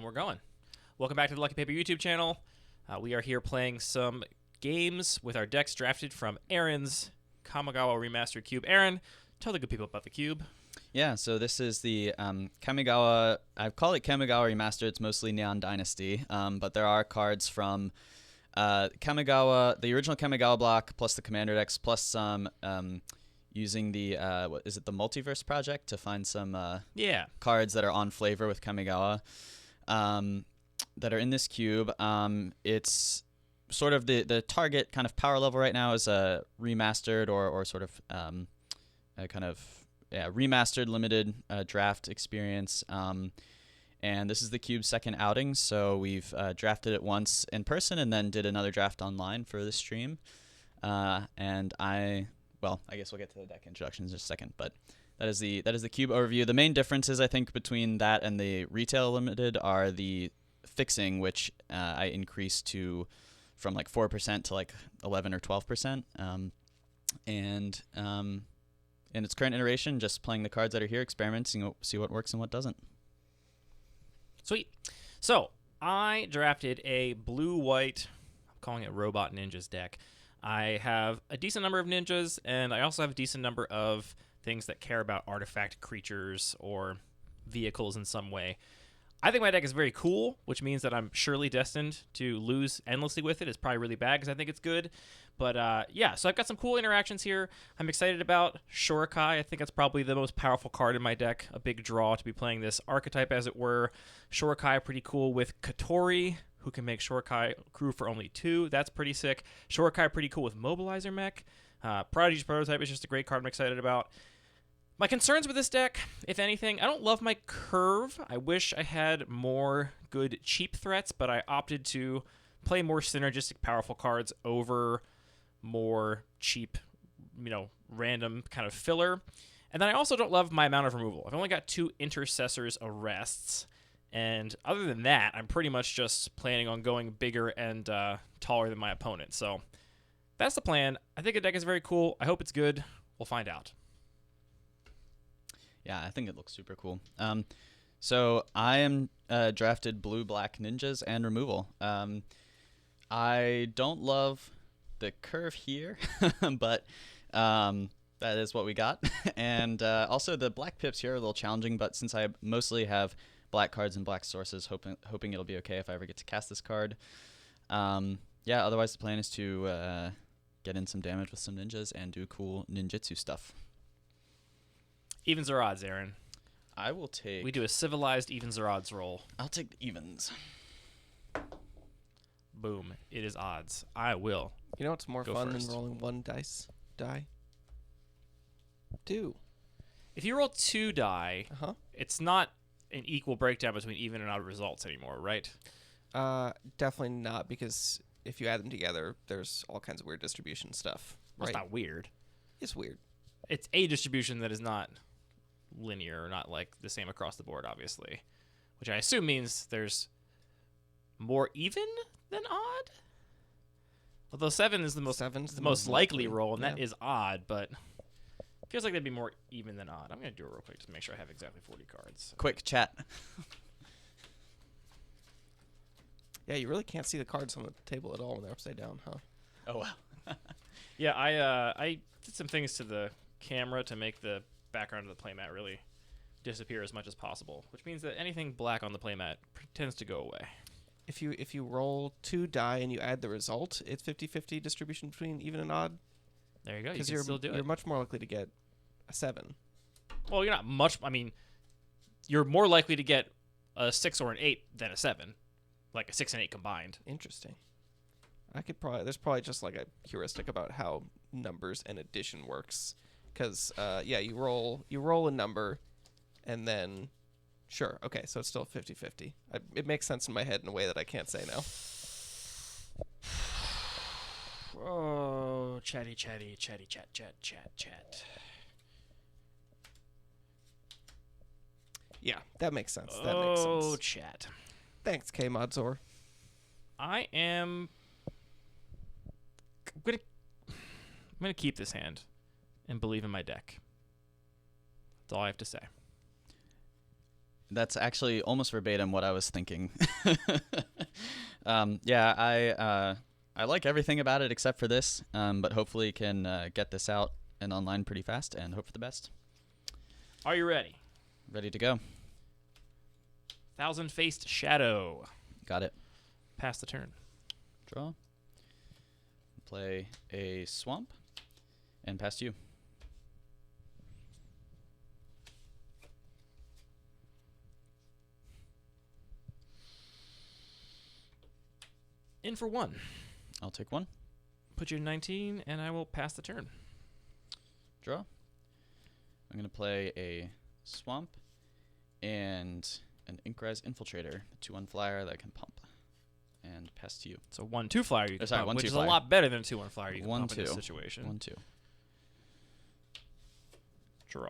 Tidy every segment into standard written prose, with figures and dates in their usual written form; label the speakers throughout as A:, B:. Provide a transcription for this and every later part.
A: we're going. Welcome back to the Lucky Paper YouTube channel. We are here playing some games with our decks drafted from Aaron's Kamigawa Remastered Cube. Aaron, tell the good people about the cube.
B: Yeah, so this is the Kamigawa. I call it Kamigawa Remastered. It's mostly Neon Dynasty, but there are cards from Kamigawa, the original Kamigawa block, plus the Commander decks, plus some using the what is it, the Multiverse Project to find some cards that are on flavor with Kamigawa that are in this cube. It's sort of the target kind of power level right now is a remastered or sort of a kind of remastered limited draft experience. And this is the cube's second outing, so we've drafted it once in person and then did another draft online for this stream. And I guess we'll get to the deck introductions in just a second, but that is the cube overview. The main differences, I think, between that and the retail limited are the fixing, which I increased from like 4% to like 11 or 12%. And in its current iteration, just playing the cards that are here, experimenting, see what works and what doesn't.
A: Sweet. So I drafted a blue-white, I'm calling it Robot Ninjas deck. I have a decent number of ninjas, and I also have a decent number of things that care about artifact creatures or vehicles in some way. I think my deck is very cool, which means that I'm surely destined to lose endlessly with it. It's probably really bad because I think it's good. But yeah, so I've got some cool interactions here. I'm excited about Shurikai. I think that's probably the most powerful card in my deck. A big draw to be playing this archetype, as it were. Shurikai pretty cool with Katori, who can make Shurikai crew for only 2. That's pretty sick. Shurikai pretty cool with Mobilizer Mech. Prodigy's Prototype is just a great card I'm excited about. My concerns with this deck, if anything, I don't love my curve. I wish I had more good cheap threats, but I opted to play more synergistic, powerful cards over more cheap, random kind of filler. And then I also don't love my amount of removal. I've only got 2 Intercessor's Arrests, and other than that, I'm pretty much just planning on going bigger and taller than my opponent. So that's the plan. I think the deck is very cool. I hope it's good. We'll find out.
B: Yeah, I think it looks super cool. So I am drafted blue-black ninjas and removal. I don't love the curve here, but that is what we got. And also the black pips here are a little challenging, but since I mostly have black cards and black sources, hoping it'll be okay if I ever get to cast this card. Yeah, otherwise the plan is to get in some damage with some ninjas and do cool ninjutsu stuff.
A: Evens or odds, Aaron?
B: I will take...
A: We do a civilized evens or odds roll.
B: I'll take the evens.
A: Boom. It is odds. I will.
C: You know what's more fun
A: first.
C: than rolling one die? 2.
A: If you roll 2 die, it's not an equal breakdown between even and odd results anymore, right?
C: Definitely not, because if you add them together, there's all kinds of weird distribution stuff.
A: Well,
C: right?
A: It's not weird.
C: It's weird.
A: It's a distribution that is not linear, or not like the same across the board, obviously, which I assume means there's more even than odd. Although 7 is the most likely roll, and that is odd, but feels like that'd be more even than odd. I'm gonna do it real quick just to make sure I have exactly 40 cards.
B: Quick chat.
C: Yeah, you really can't see the cards on the table at all when they're upside down, huh?
B: Oh wow.
A: Yeah, I did some things to the camera to make the background of the playmat really disappear as much as possible, which means that anything black on the playmat tends to go away.
C: If you roll 2 die and you add the result, it's 50-50 distribution between even and odd.
A: There you go. You
C: Because
A: can still do it.
C: You're much more likely to get a 7.
A: Well, you're not much. I mean, you're more likely to get a 6 or an 8 than a 7, like a 6 and 8 combined.
C: Interesting. There's probably just like a heuristic about how numbers and addition works. Because you roll a number, and then sure, okay, so it's still 50-50. It makes sense in my head in a way that I can't say now.
A: Oh, chat.
C: Yeah, that makes sense.
A: Oh, chat.
C: Thanks, K-Modzor.
A: I am I'm gonna keep this hand and believe in my deck. That's all I have to say.
B: That's actually almost verbatim what I was thinking. Yeah, I like everything about it except for this, but hopefully can get this out and online pretty fast and hope for the best.
A: Are you ready?
B: Ready to go.
A: Thousand-Faced Shadow.
B: Got it.
A: Pass the turn.
B: Draw. Play a swamp and pass to you.
A: In for 1.
B: I'll take 1.
A: Put you in 19, and I will pass the turn.
B: Draw. I'm going to play a swamp and an Inkrise Infiltrator, a 2/1 flyer that I can pump. And pass to you.
A: It's a 1/2 flyer you can
B: sorry,
A: pump,
B: 1/2
A: which is
B: flyer.
A: a lot better than a 2/1 flyer you can pump in this
B: 1/2.
A: situation.
B: 1/2.
A: Draw.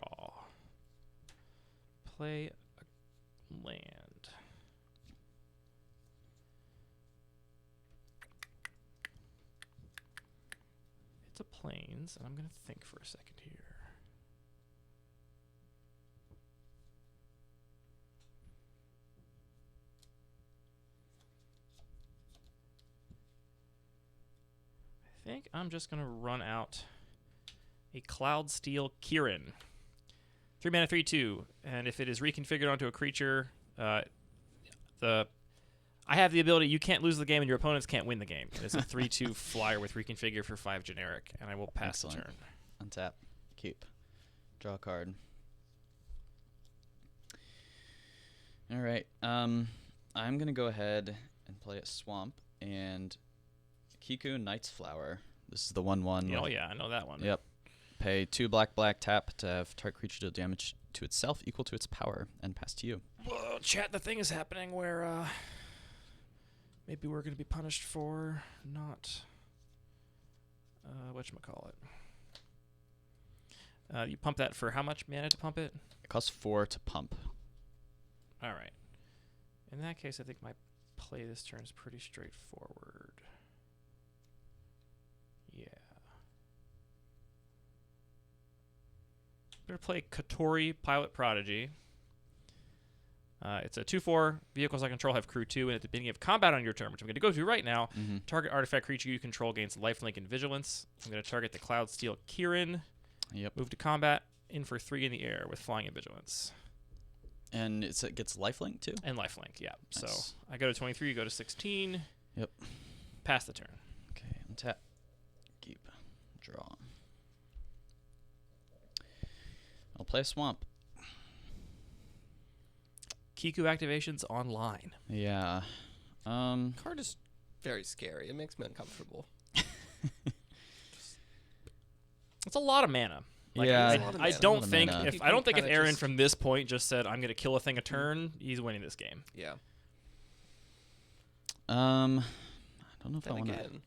A: Play a land. It's a plains, and I'm going to think for a second here. I think I'm just going to run out a Cloud Steel Kirin. 3 mana, 3/2, and if it is reconfigured onto a creature, I have the ability. You can't lose the game, and your opponents can't win the game. It's a 3/2 flyer with reconfigure for 5 generic, and I will pass the
B: Excellent.
A: turn.
B: Untap. Keep. Draw a card. All right. I'm gonna go ahead and play a swamp and Kiku Knight's Flower. This is the 1/1.
A: Oh yeah, I know that one.
B: Yep. Pay 2 black tap to have target creature deal damage to itself equal to its power and pass to you.
A: Whoa, chat! The thing is happening where maybe we're going to be punished for not whatchamacallit. You pump that for how much mana to pump it?
B: It costs 4 to pump.
A: All right. In that case, I think my play this turn is pretty straightforward. Yeah. I'm going to play Kotori, Pilot Prodigy. It's a 2/4. Vehicles I control have crew 2, and at the beginning of combat on your turn, which I'm going to go to right now, target artifact creature you control gains lifelink and vigilance. I'm going to target the Cloud Steel Kirin.
B: Yep.
A: Move to combat, in for 3 in the air with flying and vigilance.
B: And it gets lifelink too?
A: And lifelink, yeah.
B: Nice.
A: So I go to 23, you go to 16.
B: Yep.
A: Pass the turn.
B: Okay, untap. Keep. Draw. I'll play a swamp.
A: Kiku activations online.
B: Yeah.
C: Card is very scary. It makes me uncomfortable.
A: It's a lot of mana. Like,
B: Yeah.
A: I
C: It's a lot of
A: I
C: mana.
A: don't
B: Lot of
A: think
B: mana.
A: if I don't think if
C: Kinda
A: Aaron
C: just-
A: from this point just said I'm gonna kill a thing a turn, he's winning this game.
C: Yeah.
B: I don't know if
C: Then
B: I want to.
C: again,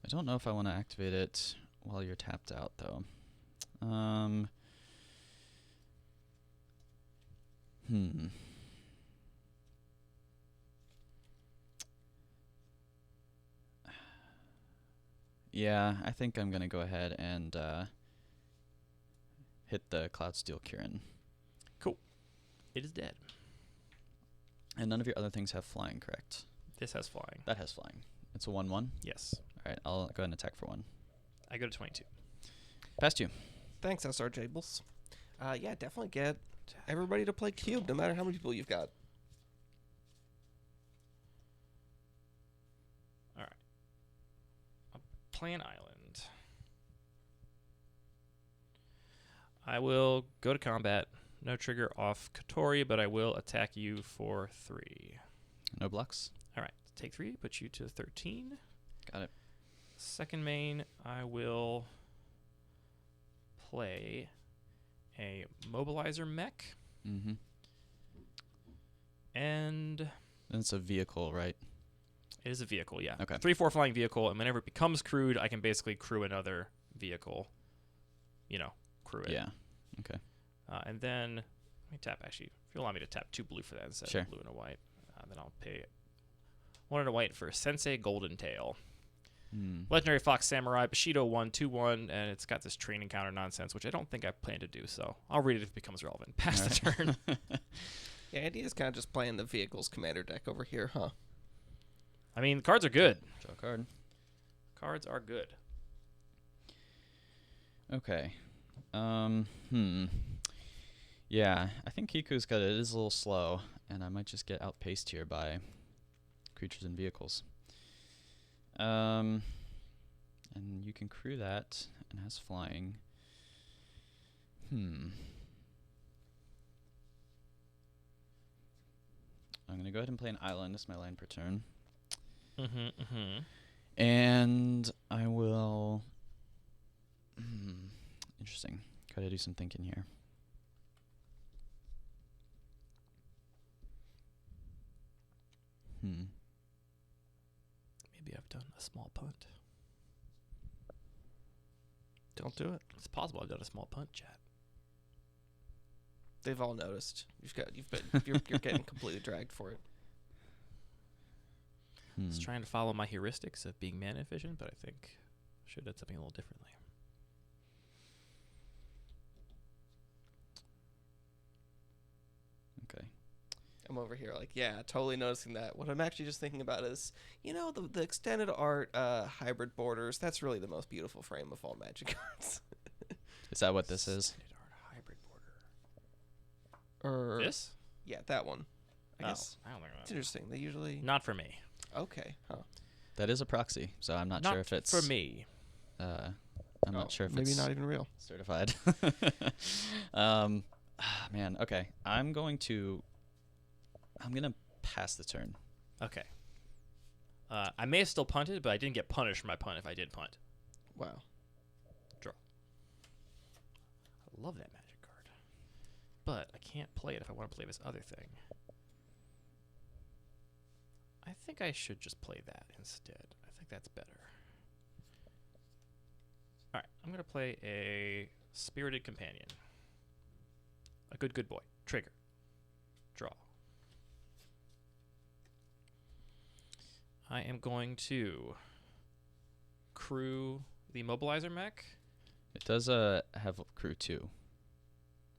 B: I don't know if I want to activate it while you're tapped out though. Yeah, I think I'm gonna go ahead and hit the Cloud Steel Kirin.
A: It is dead.
B: And none of your other things have flying, correct?
A: This has flying.
B: That has flying. It's a 1/1.
A: Yes.
B: All right, I'll go ahead and attack for 1.
A: I go to 22.
B: Past you.
C: thanks, SR Jables. Yeah, definitely get everybody to play Cube, no matter how many people you've got.
A: All right. I'll play an island. I will go to combat. No trigger off Kotori, but I will attack you for 3.
B: No blocks.
A: All right. Take 3, put you to 13.
B: Got it.
A: Second main, I will play a mobilizer mech.
B: Mm-hmm.
A: And
B: And it's a vehicle, right?
A: it is a vehicle, yeah.
B: Okay.
A: 3/4 flying vehicle, and whenever it becomes crewed, I can basically crew another vehicle. Crew it.
B: Yeah. Okay.
A: And then, let me tap, actually, if you allow me to tap 2 blue for that instead
B: Sure.
A: of blue and a white. Then I'll pay 1 and a white for Sensei Golden Tail. Legendary Fox Samurai, Bushido 1, 2/1, and it's got this training counter nonsense, which I don't think I plan to do, so I'll read it if it becomes relevant. Pass the turn.
C: Yeah, Andy is kind of just playing the vehicles commander deck over here, huh?
A: I mean, the cards are good.
B: Draw a card.
A: Cards are good.
B: Okay. Yeah, I think Kiku's got it. It is a little slow, and I might just get outpaced here by creatures and vehicles. And you can crew that, and has flying. I'm going to go ahead and play an island. This is my land per turn. And I will... Interesting. Gotta do some thinking here.
A: Maybe I've done a small punt.
C: Don't do it.
A: It's possible I've done a small punt, chat.
C: They've all noticed. You're getting completely dragged for it.
A: I was trying to follow my heuristics of being mana efficient, but I think I should have done something a little differently.
B: Okay.
C: I'm over here like, yeah, totally noticing that. What I'm actually just thinking about is, the extended art hybrid borders. That's really the most beautiful frame of all Magic cards.
B: Is that what this is?
A: Extended art hybrid border. This?
C: Yeah, that one. I guess.
A: I don't think
C: It's interesting. They usually...
A: Not for me.
C: Okay, huh.
B: That is a proxy, so I'm not sure if it's...
A: for me.
B: I'm not sure if
C: maybe
B: it's...
C: not even real.
B: Certified. Man, okay. I'm going to pass the turn.
A: Okay. I may have still punted, but I didn't get punished for my punt if I did punt.
C: Wow.
A: Draw. I love that Magic card. But I can't play it if I want to play this other thing. I think I should just play that instead. I think that's better. Alright, I'm going to play a Spirited Companion. A good boy. Trigger. Draw. I am going to crew the Mobilizer mech.
B: It does have crew 2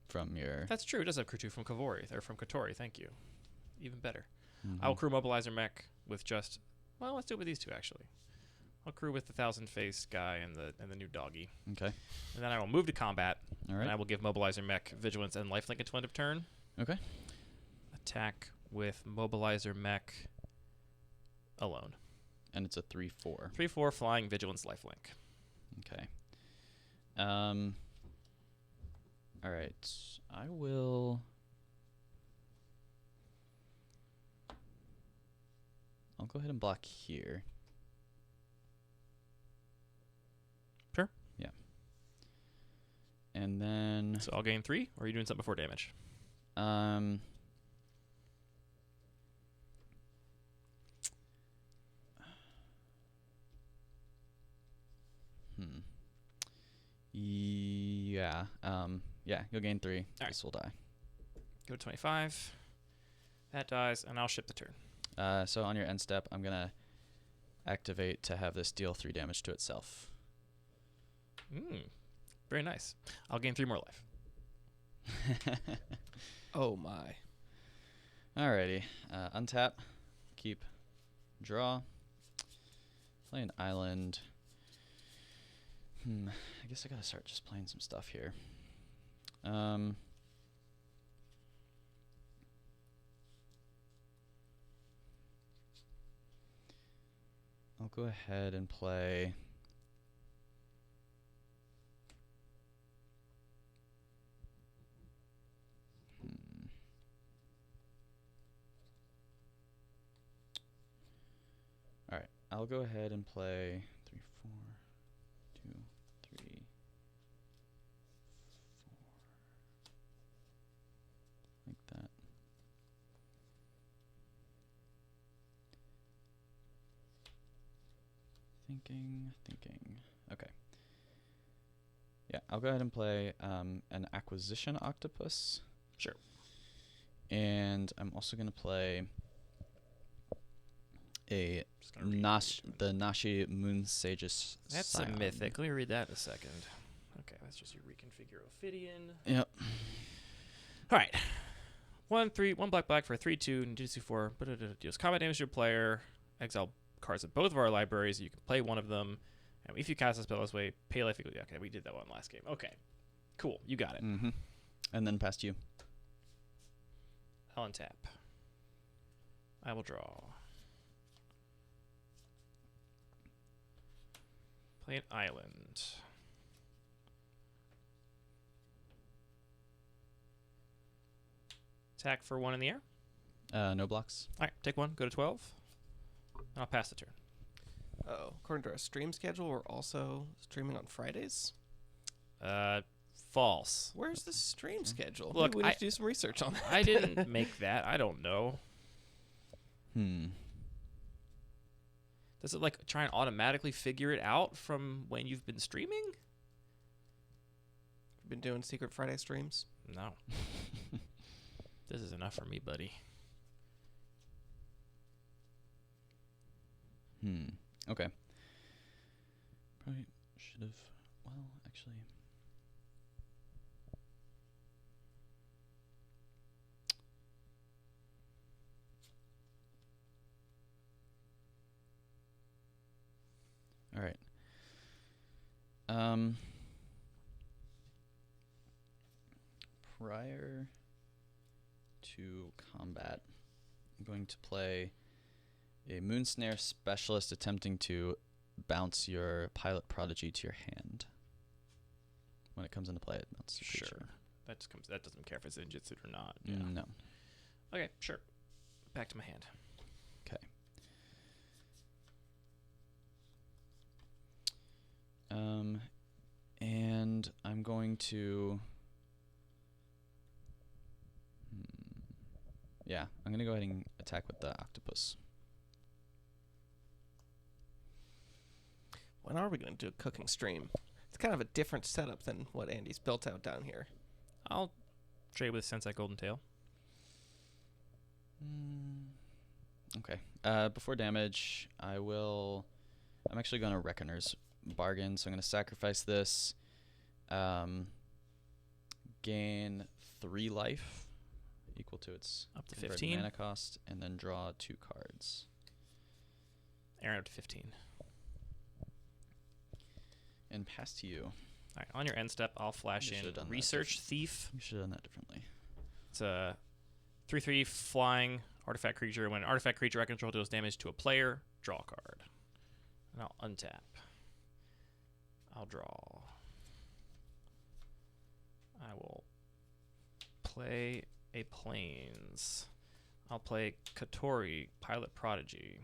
B: from your...
A: That's true. It does have crew 2 from Kotori. Thank you. Even better. I'll crew Mobilizer mech with just... Well, let's do it with these two, actually. I'll crew with the 1000-face guy and the new doggy.
B: Okay.
A: And then I will move to combat.
B: All right.
A: And I will give Mobilizer mech Vigilance and Lifelink until end of turn.
B: Okay.
A: Attack with Mobilizer mech alone.
B: And it's a 3/4.
A: 3/4 flying Vigilance Lifelink.
B: Okay. All right. I will... I'll go ahead and block here.
A: Sure.
B: Yeah. And then...
A: So I'll gain 3, or are you doing something before damage?
B: Yeah. Yeah, you'll gain 3.
A: All right.
B: This will die.
A: Go to 25. That dies, and I'll ship the turn.
B: So on your end step, I'm going to activate to have this deal 3 damage to itself.
A: Very nice. I'll gain 3 more life.
C: Oh, my.
B: Alrighty. Untap. Keep. Draw. Play an island. I guess I gotta start just playing some stuff here. I'll go ahead and play... Alright, I'll go ahead and play 3, 4, 2, 3, 4. Like that. Thinking. Okay. Yeah, I'll go ahead and play an Acquisition Octopus.
A: Sure.
B: And I'm also going to play the Nashi Moon Sage's
A: That's
B: Scion.
A: a mythic. Let me read that in a second. Okay, that's just your reconfigure Ophidian.
B: Yep.
A: All right. 1 black for a 3/2 ninjutsu 4. Deals combat damage to your player. Exile cards of both of our libraries. You can play one of them. And if you cast a spell this way, pay life equal. Okay, we did that one last game. Okay, cool. You got it.
B: Mm-hmm. And then past you.
A: I'll untap. I will draw. Play an island. Attack for 1 in the air.
B: No blocks.
A: All right, take 1. Go to 12. And I'll pass the turn.
C: Oh, according to our stream schedule, we're also streaming on Fridays.
A: False.
C: Where's the stream schedule?
A: Look,
C: Maybe we need to do some research on that.
A: I didn't make that. I don't know. Does it like try and automatically figure it out from when you've been streaming?
C: Been doing Secret Friday streams.
A: No. This is enough for me, buddy.
B: Okay. Probably should have. Well, actually. All right. Prior to combat, I'm going to play a Moonsnare Specialist attempting to bounce your Pilot Prodigy to your hand. When it comes into play, it bounces your creature.
A: That just comes. That doesn't care if it's ninjutsu or not.
B: No.
A: Okay, sure. Back to my hand.
B: Okay. And I'm going to. Yeah, I'm going to go ahead and attack with the octopus.
C: When are we going to do a cooking stream? It's kind of a different setup than what Andy's built out down here.
A: I'll trade with Sensei Golden Tail.
B: Okay. Before damage, I'm actually going to Reckoner's Bargain, so I'm going to sacrifice this. Gain 3 life, equal to its
A: Up to
B: converted
A: 15.
B: mana cost, and then draw 2 cards.
A: Aaron up to 15.
B: And pass to you.
A: All right, on your end step, I'll flash
B: You
A: in
B: should've done that
A: Research Thief.
B: You should have done that differently.
A: It's a 3/3 flying artifact creature. When an artifact creature I control deals damage to a player, draw a card. And I'll untap. I'll draw. I will play a Plains. I'll play Katori, Pilot Prodigy.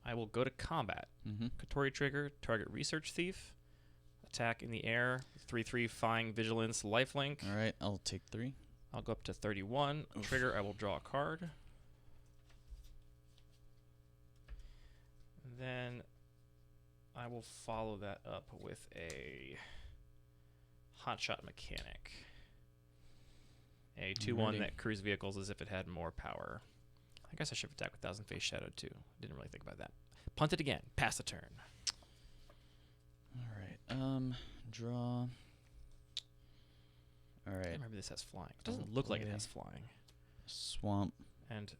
A: I will go to combat. Katori trigger, target Research Thief. Attack in the air, 3/3 Flying Vigilance Lifelink.
B: All right, I'll take 3.
A: I'll go up to 31. Trigger, I will draw a card. And then I will follow that up with a Hotshot Mechanic. A 2/1 that cruise vehicles as if it had more power. I guess I should have attacked with Thousand Face Shadow too. Didn't really think about that. Punt it again. Pass the turn.
B: All right. Draw. All
A: I
B: right.
A: remember this has flying. It doesn't look like it has flying.
B: Swamp.
A: And it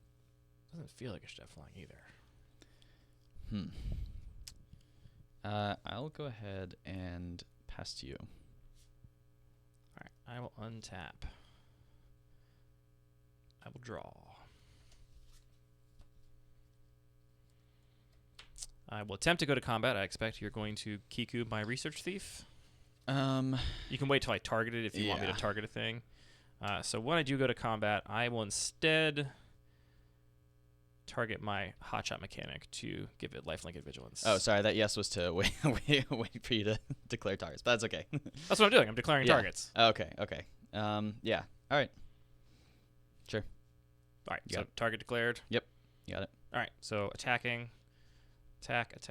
A: doesn't feel like it should have flying either.
B: I'll go ahead and pass to you.
A: Alright, I will untap. I will draw. I will attempt to go to combat. I expect you're going to Kiku my Research Thief. You can wait till I target it if you want me to target a thing. So when I do go to combat, I will instead target my Hotshot Mechanic to give it lifelink and vigilance.
B: Oh, sorry. That yes was to wait for you to declare targets, but that's okay.
A: That's what I'm doing. I'm declaring targets.
B: Okay. Yeah. All right. Sure.
A: All right,
B: You
A: so
B: got it.
A: target declared.
B: Yep. You got it.
A: All right, so attacking. Attack.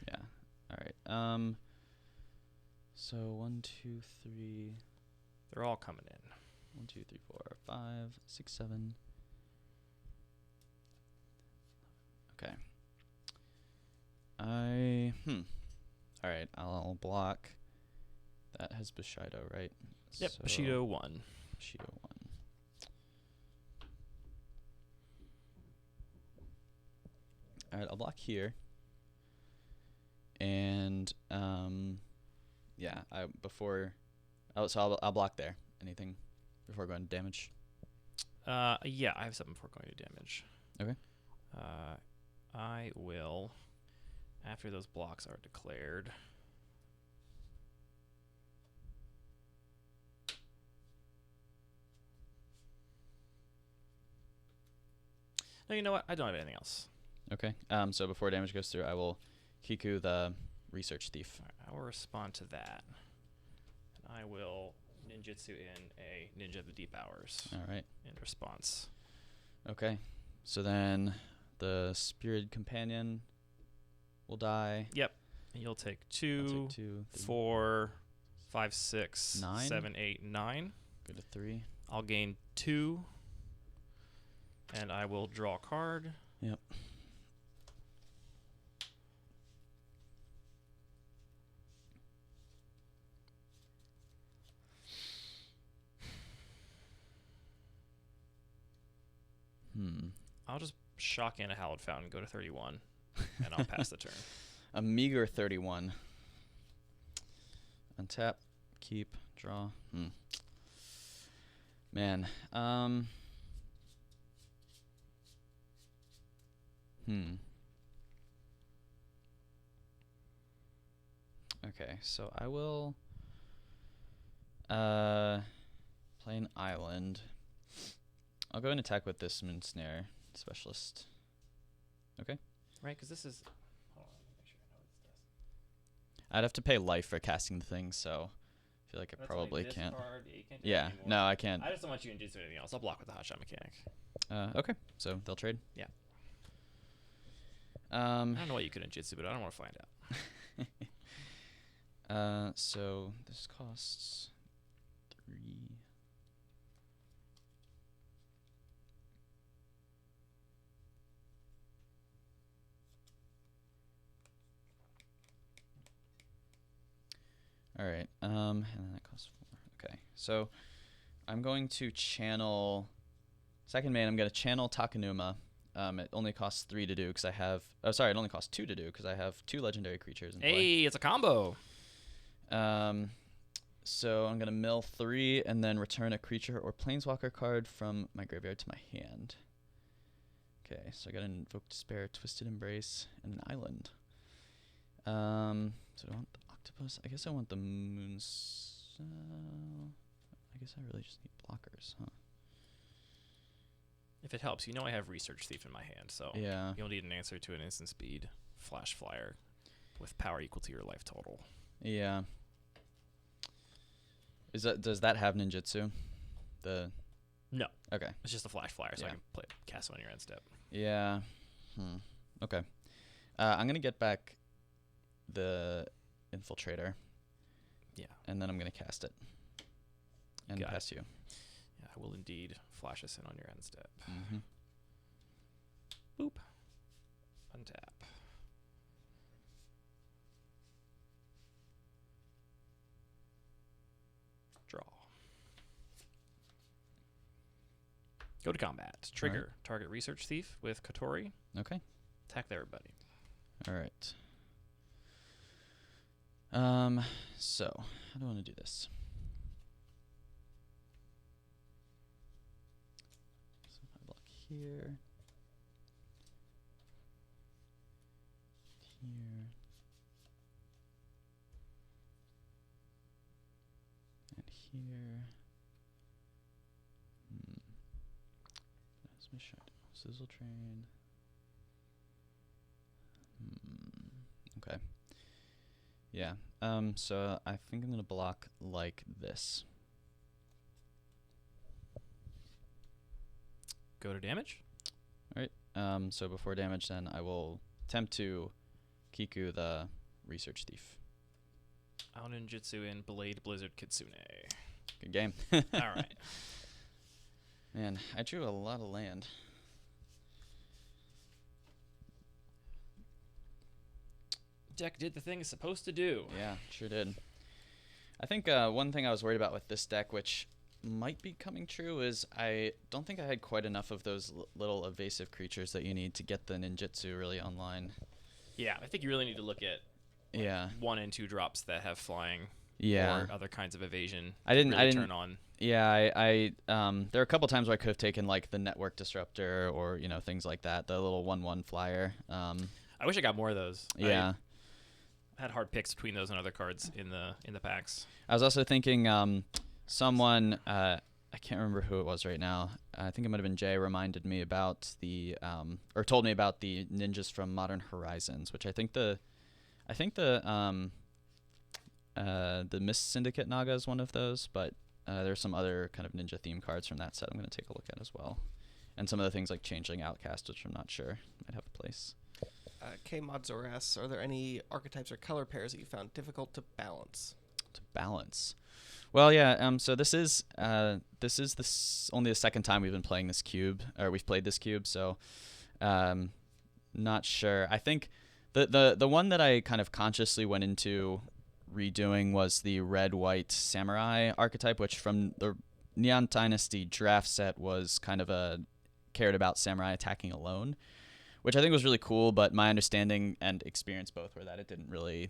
B: Yeah. All right. So 1, 2, 3.
A: They're all coming in.
B: 1, 2, 3, 4, 5, 6, 7. Okay. All right. I'll block. That has Bushido, right?
A: Yep,
B: So,
A: Bushido 1.
B: Bushido 1. All right, I'll block here. And yeah, I'll block there. Anything before going to damage?
A: Yeah, I have something before going to damage.
B: Okay.
A: I will, after those blocks are declared. No, you know what? I don't have anything else.
B: Okay. So before damage goes through, I will Kiku the Research Thief.
A: All right, I will respond to that. And I will ninjutsu in a Ninja of the Deep Hours
B: All right.
A: in response.
B: Okay. So then the Spirited Companion will die.
A: Yep. And you'll take
B: I'll
A: 2,
B: take 2, 3,
A: 4, 5, 6,
B: 9?
A: 7, 8, 9.
B: go to 3.
A: I'll gain 2. And I will draw a card.
B: Yep.
A: I'll just shock in a Hallowed Fountain, go to 31, and I'll pass the turn.
B: A meager 31. Untap, keep, draw. Man. Okay, so I will play an island. I'll go and attack with this Moon Snare Specialist. Okay.
A: Right, because this is... Hold on, let me make sure I know what this does.
B: I'd have to pay life for casting the thing, so I feel like I probably
A: this
B: can't.
A: Card. You can't do
B: Yeah,
A: it anymore.
B: no, I can't.
A: I just don't want you to do anything else. I'll block with the Hotshot Mechanic.
B: Okay, so they'll trade.
A: Yeah. I
B: Um,
A: don't know what you could ninjutsu, but I don't want to find out.
B: So this costs 3. All right. And then that costs 4. Okay. So I'm going to channel second main. I'm going to channel Takanuma. It only costs 3 to do because I have. Oh, sorry. It only costs 2 to do because I have 2 legendary creatures in play.
A: Hey, it's a combo.
B: So I'm gonna mill 3 and then return a creature or planeswalker card from my graveyard to my hand. Okay, so I got an Invoke Despair, Twisted Embrace, and an island. So do I want the octopus? I guess I want the moons. I guess I really just need blockers, huh?
A: If it helps, you know I have Research Thief in my hand, so
B: Yeah.
A: you'll need an answer to an instant speed Flash Flyer with power equal to your life total.
B: Yeah. Does that have ninjutsu?
A: No,
B: Okay.
A: it's just a Flash Flyer, so I
B: Yeah.
A: can cast it on your end step.
B: Yeah. Okay. I'm gonna get back the Infiltrator.
A: Yeah.
B: And then I'm gonna cast it. And
A: Got it.
B: pass you.
A: Yeah, I will indeed flash this in on your end step.
B: Mm-hmm.
A: Boop. Untap. Draw. Go to combat. Trigger. Target Research Thief with Kotori.
B: Okay.
A: Attack everybody.
B: All right. So how do I want to do this? So if I block here, and here. That's my shot. Sizzle Train. Okay. Yeah. So I think I'm gonna block like this.
A: Go to damage.
B: All right. So before damage, then I will attempt to Kiku the Research Thief.
A: I'll ninjutsu in Blade Blizzard Kitsune.
B: Good game.
A: All right.
B: Man, I drew a lot of land.
A: Deck did the thing it's supposed to do.
B: Yeah, sure did. I think one thing I was worried about with this deck, which might be coming true, is I don't think I had quite enough of those little evasive creatures that you need to get the ninjutsu really online.
A: Yeah, I think you really need to look at
B: Yeah.
A: 1 and 2 drops that have flying
B: Yeah.
A: or other kinds of evasion.
B: I didn't
A: turn on.
B: Yeah, I there are a couple times where I could have taken like the network disruptor or things like that, the little 1/1 flyer.
A: I wish I got more of those.
B: Yeah.
A: I had hard picks between those and other cards in the packs.
B: I was also thinking someone I can't remember who it was right now. I think it might have been Jay, reminded me about or told me about the ninjas from Modern Horizons, which I think the Mist Syndicate Naga is one of those, but there's some other kind of ninja theme cards from that set I'm going to take a look at as well. And some of the things like Changeling Outcast, which I'm not sure might have a place.
C: K-Mod asks, are there any archetypes or color pairs that you found difficult to balance?
B: Well, yeah. So this is only the second time we've been playing this cube, or we've played this cube. So, not sure. I think the one that I kind of consciously went into redoing was the red-white samurai archetype, which from the Neon Dynasty draft set was kind of cared about samurai attacking alone, which I think was really cool. But my understanding and experience both were that it didn't really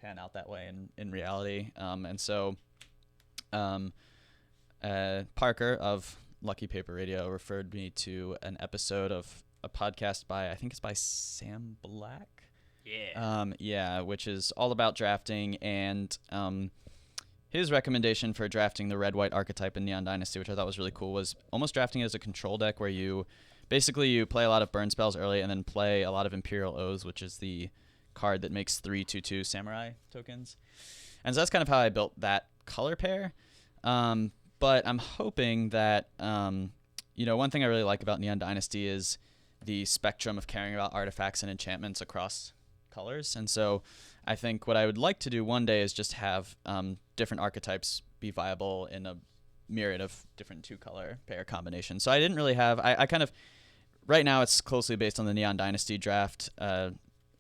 B: pan out that way in reality. And so Parker of Lucky Paper Radio referred me to an episode of a podcast I think it's by Sam Black.
A: Yeah.
B: Which is all about drafting, and his recommendation for drafting the red-white archetype in Neon Dynasty, which I thought was really cool, was almost drafting it as a control deck where you play a lot of burn spells early and then play a lot of Imperial Oaths, which is the card that makes 3/2/2 samurai tokens. And so that's kind of how I built that color pair. But I'm hoping that, one thing I really like about Neon Dynasty is the spectrum of caring about artifacts and enchantments across colors. And so I think what I would like to do one day is just have different archetypes be viable in a myriad of different 2-color pair combinations. So I didn't really have, I kind of, right now it's closely based on the Neon Dynasty draft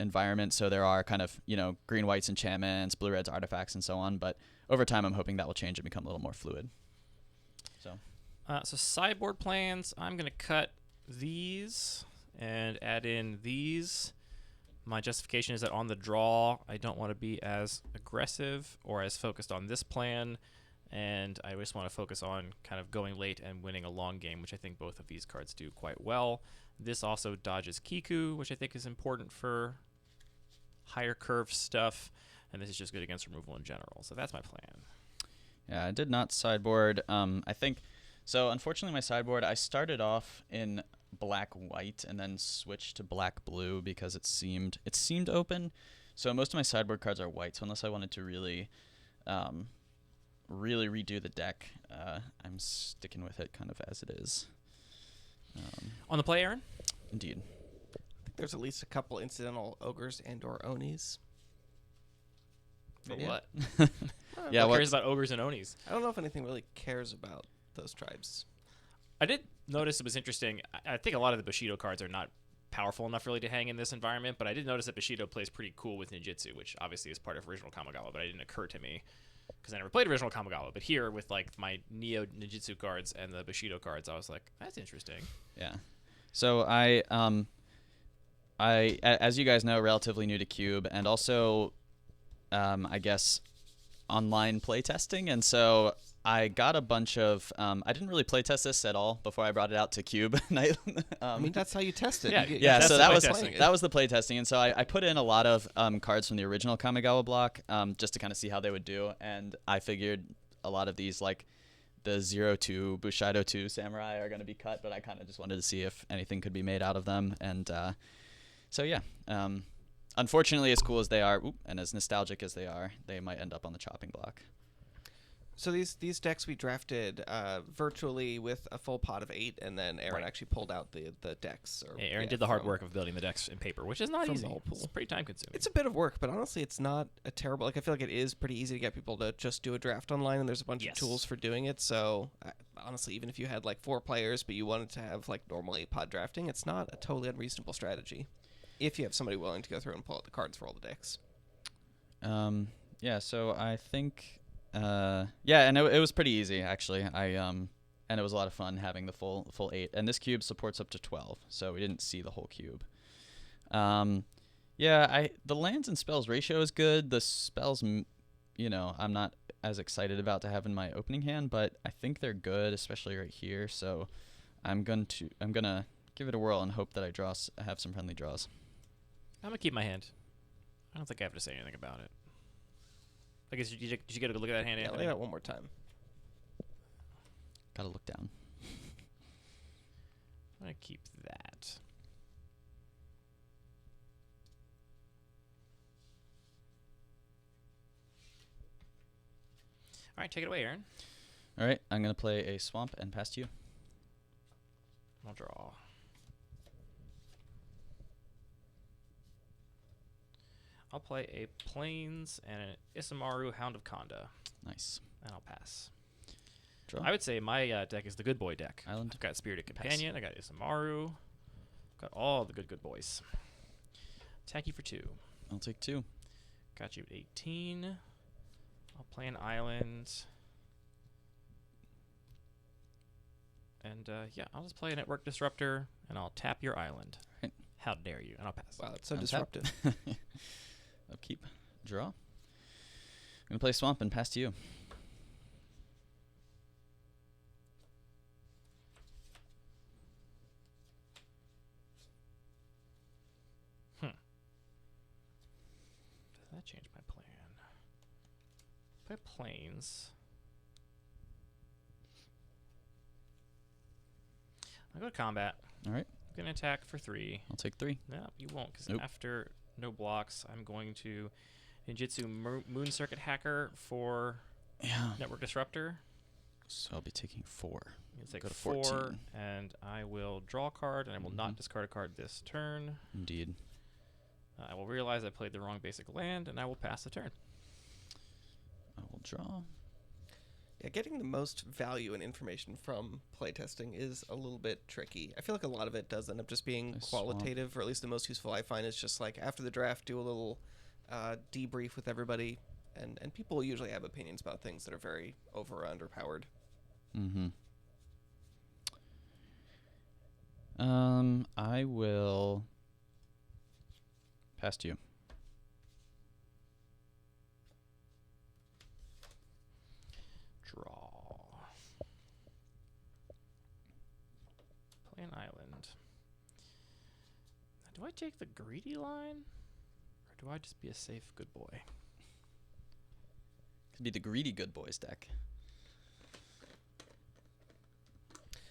B: environment. So there are kind of, green, whites enchantments, blue, reds artifacts, and so on. But over time, I'm hoping that will change and become a little more fluid.
A: So sideboard plans, I'm going to cut these and add in these. My justification is that on the draw, I don't want to be as aggressive or as focused on this plan, and I just want to focus on kind of going late and winning a long game, which I think both of these cards do quite well. This also dodges Kiku, which I think is important for higher curve stuff, and this is just good against removal in general. So that's my plan.
B: Yeah, I did not sideboard. I think so. Unfortunately, my sideboard, I started off in black-white and then switched to black-blue because it seemed open. So most of my sideboard cards are white. So unless I wanted to really redo the deck, I'm sticking with it kind of as it is.
A: On the play, Aaron?
B: Indeed.
C: I think there's at least a couple incidental ogres and/or onis.
A: For
B: Yeah.
A: what?
B: Yeah,
A: What cares about ogres and onis?
C: I don't know if anything really cares about those tribes.
A: I did notice it was interesting. I think a lot of the Bushido cards are not powerful enough really to hang in this environment, but I did notice that Bushido plays pretty cool with ninjutsu, which obviously is part of original Kamigawa, but it didn't occur to me because I never played original Kamigawa. But here with like my Neo ninjutsu cards and the Bushido cards, I was like, that's interesting.
B: Yeah. So I as you guys know, relatively new to Cube, and also I guess online playtesting, and so I got a bunch of I didn't really playtest this at all before I brought it out to Cube.
C: I mean, that's how you test it.
A: Yeah,
B: Yeah,
A: that's
B: so
A: the
B: that was the playtesting, and so I put in a lot of cards from the original Kamigawa block just to kind of see how they would do, and I figured a lot of these, like the 0-2 Bushido 2 Samurai, are going to be cut, but I kind of just wanted to see if anything could be made out of them, and so yeah. Unfortunately, as cool as they are, and as nostalgic as they are, they might end up on the chopping block.
C: So these decks we drafted virtually with a full pot of 8, and then Aaron
A: Right.
C: actually pulled out the decks.
A: Aaron did the hard work of building the decks in paper, which is not
C: from
A: easy.
C: the whole pool.
A: It's pretty time consuming.
C: It's a bit of work, but honestly, it's not a terrible. Like, I feel like it is pretty easy to get people to just do a draft online, and there's a bunch
A: Yes.
C: of tools for doing it. So honestly, even if you had like 4 players, but you wanted to have like normal 8-pod drafting, it's not a totally unreasonable strategy if you have somebody willing to go through and pull out the cards for all the decks.
B: Yeah, so I think Yeah, and it was pretty easy actually. And it was a lot of fun having the full 8. And this cube supports up to 12, so we didn't see the whole cube. Yeah, the lands and spells ratio is good. The spells, I'm not as excited about to have in my opening hand, but I think they're good, especially right here. So I'm gonna give it a whirl and hope that I have some friendly draws.
A: I'm gonna keep my hand. I don't think I have to say anything about it. I guess did you get a look at that hand?
C: Yeah,
A: Anthony?
C: lay it out one more time.
B: Gotta look down.
A: I'm gonna keep that. All right, take it away, Aaron.
B: All right, I'm gonna play a swamp and pass to you.
A: I'll draw. I'll play a Plains and an Isamaru Hound of Konda,
B: Nice.
A: and I'll pass.
B: Draw.
A: I would say my deck is the good boy deck.
B: Island.
A: I've got Spirited
B: Pass.
A: Companion, I got Isamaru, got all the good boys. Attack you for 2.
B: I'll take 2.
A: Got you at 18. I'll play an island. And yeah, I'll just play a Network Disruptor, and I'll tap your island.
B: Right.
A: How dare you? And I'll pass.
C: Wow, it's so
B: Untap.
C: disruptive.
B: Upkeep. Draw. I'm gonna play swamp and pass to you.
A: Does that change my plan? Play Plains. I'll go to combat.
B: All right.
A: I'm going to attack for 3.
B: I'll take 3.
A: No, you won't, because
B: Nope.
A: after no blocks, I'm going to Ninjutsu Moon Circuit Hacker for
B: Yeah.
A: Network Disruptor.
B: So I'll be taking 4.
A: It's like
B: Go to
A: 4,
B: 14.
A: and I will draw a card, and I will not
B: Mhm.
A: discard a card this turn.
B: Indeed.
A: I will realize I played the wrong basic land, and I will pass the turn.
B: I will draw.
C: Yeah, getting the most value and information from playtesting is a little bit tricky. I feel like a lot of it does end up just being
B: Nice swamp.
C: qualitative, or at least the most useful I find is just like after the draft, do a little debrief with everybody, and people usually have opinions about things that are very over or underpowered.
B: Mm-hmm. I will pass to you.
A: Draw. Play an island. Now, do I take the greedy line? Or do I just be a safe good boy?
B: Could be the greedy good boys deck.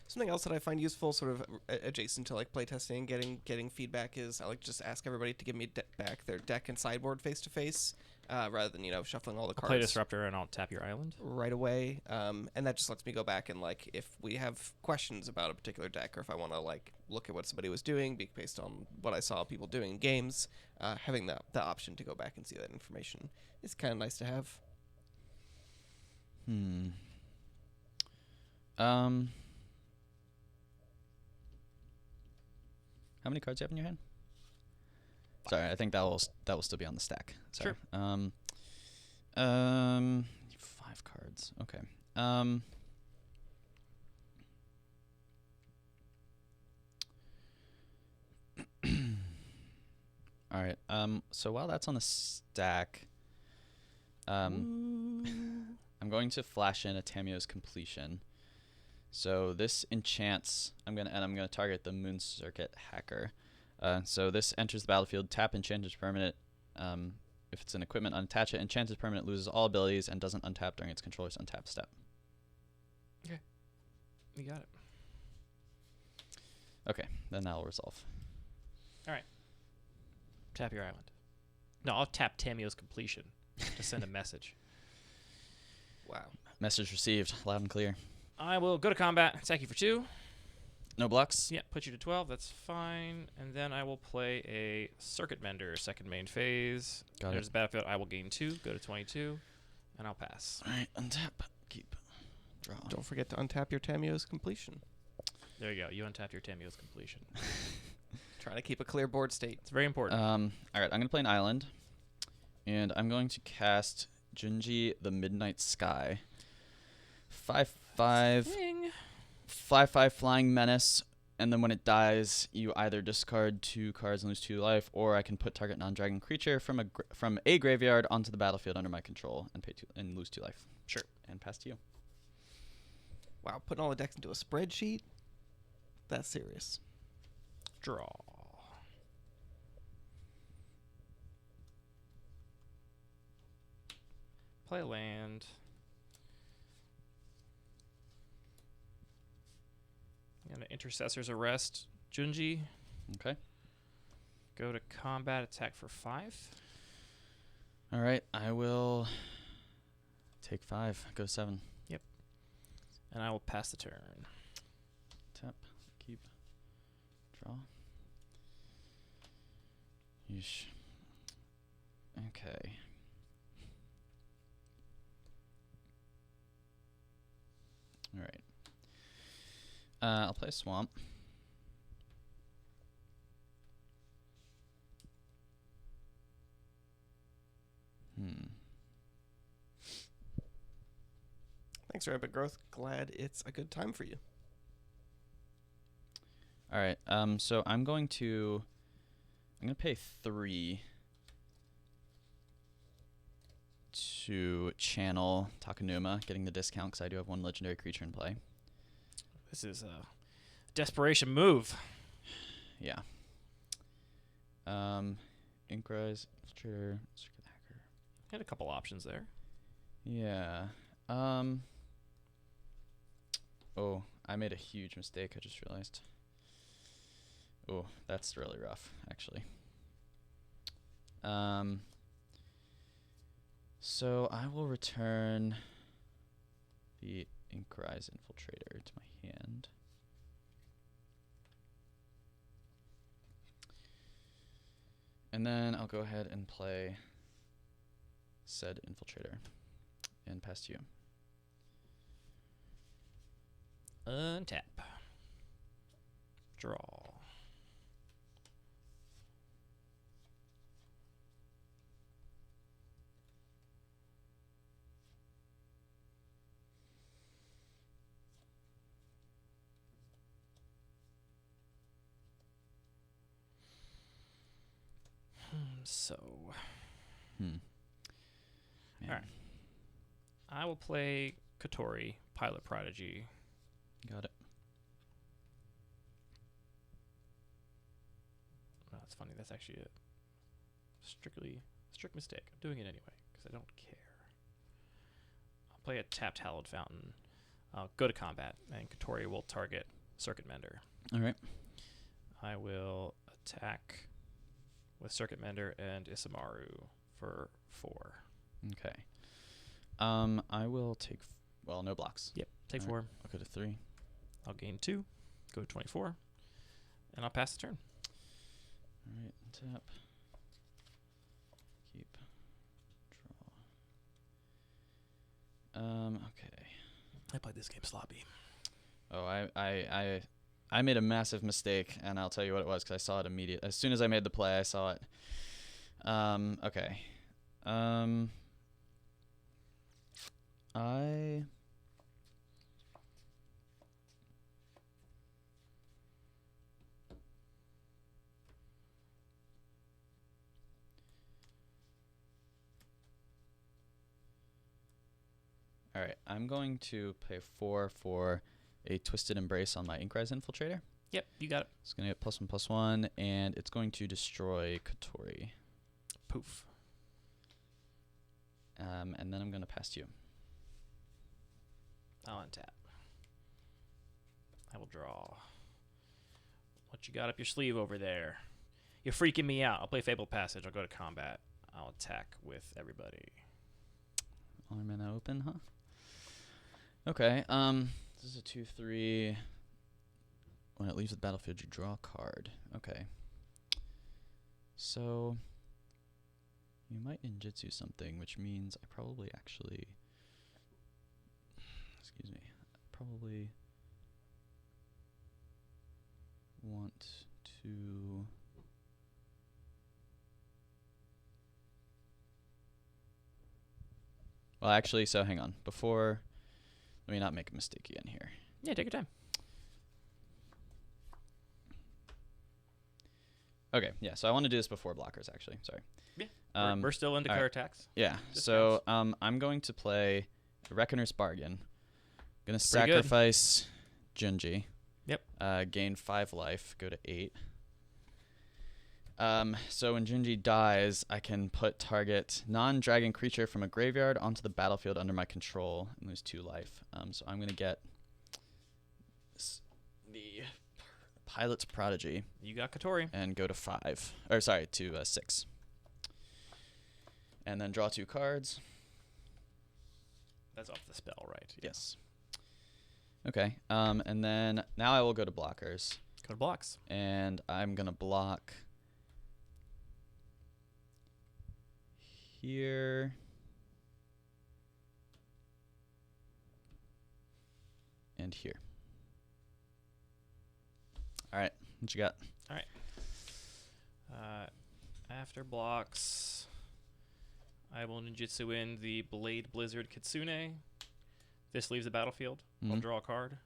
C: Something else that I find useful, sort of adjacent to like playtesting, getting feedback, is I like just ask everybody to give me back their deck and sideboard face to face, rather than shuffling all the
A: I'll
C: cards
A: play Disruptor and I'll tap your island.
C: right away. And that just lets me go back and like if we have questions about a particular deck, or if I want to like look at what somebody was doing based on what I saw people doing in games, having the option to go back and see that information is kind of nice to have.
B: How many cards do you have in your hand? Sorry, I think that will still be on the stack. Sorry.
A: Sure.
B: 5 cards. Okay. All right. So while that's on the stack, I'm going to flash in a Tamio's Completion. So this enchants. I'm gonna target the Moon Circuit Hacker. So this enters the battlefield. Tap enchanted permanent. If it's an equipment, unattach it. Enchanted permanent loses all abilities and doesn't untap during its controller's untap step.
A: Okay. You got it.
B: Okay, then that'll resolve.
A: Tap your island. No, I'll tap Tamio's Completion to send a message.
C: Wow.
B: Message received, loud and clear.
A: I will go to combat, attack you for 2.
B: No blocks.
A: Yeah, put you to 12. That's fine. And then I will play a Circuit Mender, second main phase.
B: Got
A: There's
B: it.
A: a battlefield. I will gain 2, go to 22, and I'll pass.
B: All right, untap, keep, draw.
C: Don't forget to untap your Tamio's Completion.
A: There you go. You untapped your Tamio's Completion.
C: Trying to keep a clear board state.
A: It's very important.
B: All right, I'm gonna play an island, and I'm going to cast Junji the Midnight Sky. 5/5.
A: Ding.
B: 5/5 Flying Menace. And then when it dies, you either discard 2 cards and lose 2 life, or I can put target non-dragon creature from a graveyard onto the battlefield under my control and pay 2 and lose 2 life.
A: Sure.
B: And pass to you.
C: Wow, putting all the decks into a spreadsheet? That's serious.
A: Draw. Play land. And Intercessor's Arrest. Junji.
B: Okay.
A: Go to combat, attack for 5.
B: All right. I will take 5. Go 7.
A: And I will pass the turn.
B: Tap. Keep. Draw. Yeesh. Okay. All right. I'll play Swamp.
C: Thanks, Rabbit Growth. Glad it's a good time for you.
B: All right. So I'm going to pay 3 to channel Takanuma, getting the discount because I do have 1 legendary creature in play.
A: This is a desperation move.
B: Yeah. Inkrise, Infiltrator, Circuit Hacker.
A: Had a couple options there.
B: Yeah. Oh, I made a huge mistake. I just realized. Oh, that's really rough, actually. So I will return the Inkrise Infiltrator to my hand. And then I'll go ahead and play said Infiltrator and pass to you.
A: Untap. Draw. So,
B: Man.
A: all right. I will play Kotori, Pilot Prodigy.
B: Got it.
A: Oh, that's funny. That's actually a strict mistake. I'm doing it anyway because I don't care. I'll play a tapped Hallowed Fountain. I'll go to combat, and Kotori will target Circuit Mender.
B: All right.
A: I will attack with Circuit Mender and Isamaru for 4.
B: Okay. I will take. Well, no blocks.
A: Yep, take
B: All
A: 4.
B: right. I'll go to 3.
A: I'll gain 2, go to 24, and I'll pass the turn.
B: All right. Tap. Keep. Draw. Okay.
A: I played this game sloppy.
B: Oh, I made a massive mistake, and I'll tell you what it was because I saw it immediately. As soon as I made the play, I saw it. Okay. All right, I'm going to pay 4 for a Twisted Embrace on my Inkrise Infiltrator.
A: Yep, you got it.
B: It's going to get +1/+1, and it's going to destroy Kotori.
A: Poof.
B: And then I'm going to pass to you.
A: I'll untap. I will draw. What you got up your sleeve over there? You're freaking me out. I'll play Fabled Passage. I'll go to combat. I'll attack with everybody.
B: All mana open, huh? Okay. This is a 2/3. When it leaves the battlefield, you draw a card. Okay. So you might ninjutsu something, which means I probably actually. Excuse me. Probably want to. Well, actually, so hang on. Before, let me not make a mistake again here.
A: Yeah, take your time.
B: Okay, yeah. So I want to do this before blockers, actually. Sorry.
A: Yeah. We're still in
B: all
A: declare
B: right.
A: attacks.
B: Yeah.
A: Discounts.
B: So I'm going to play Reckoner's Bargain. Gonna
A: Pretty good.
B: sacrifice Junji.
A: Yep.
B: Gain 5 life. Go to 8. So when Junji dies, I can put target non-dragon creature from a graveyard onto the battlefield under my control and lose 2 life. So I'm gonna get the Pilot's Prodigy
A: You got Katori.
B: and go to 5. Or sorry, to 6. And then draw 2 cards.
A: That's off the spell, right?
B: Yes. Okay. And then now I will go to blockers.
A: Go to blocks.
B: And I'm gonna block here. And here. All right. What you got?
A: All right. After blocks, I will ninjutsu in the Blade Blizzard Kitsune. This leaves the battlefield. I'll
B: Mhm.
A: draw a card.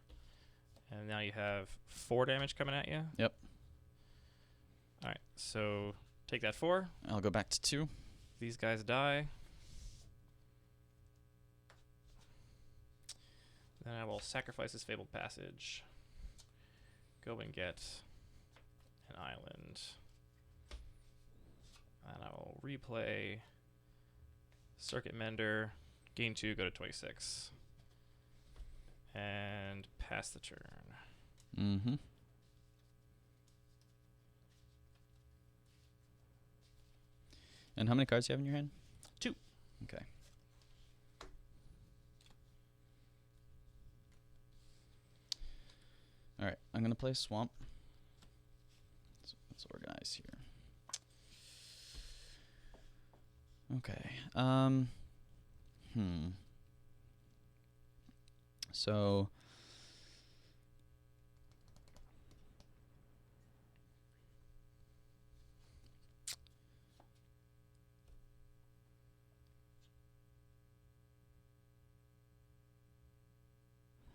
A: And now you have 4 damage coming at you.
B: Yep.
A: All right. So take that 4.
B: I'll go back to 2.
A: These guys die. Then I will sacrifice this Fabled Passage. Go and get an island. And I will replay Circuit Mender. Gain 2, go to 26. And pass the turn.
B: Mm-hmm. And how many cards do you have in your hand?
A: 2.
B: Okay. All right, I'm gonna play Swamp. So let's organize here. Okay. So.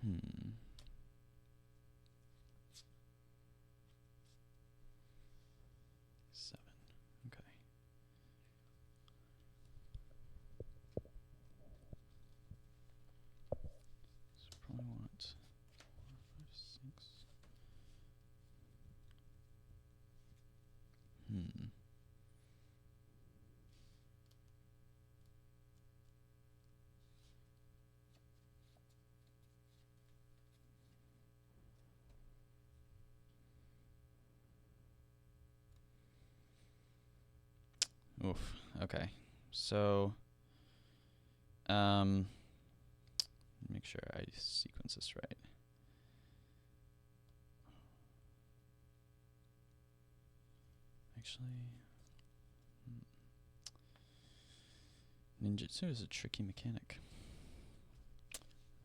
B: Hmm. Seven. Okay. So probably want 4, 5, 6. Oof. Okay. So, make sure I sequence this right. Actually, ninjutsu is a tricky mechanic.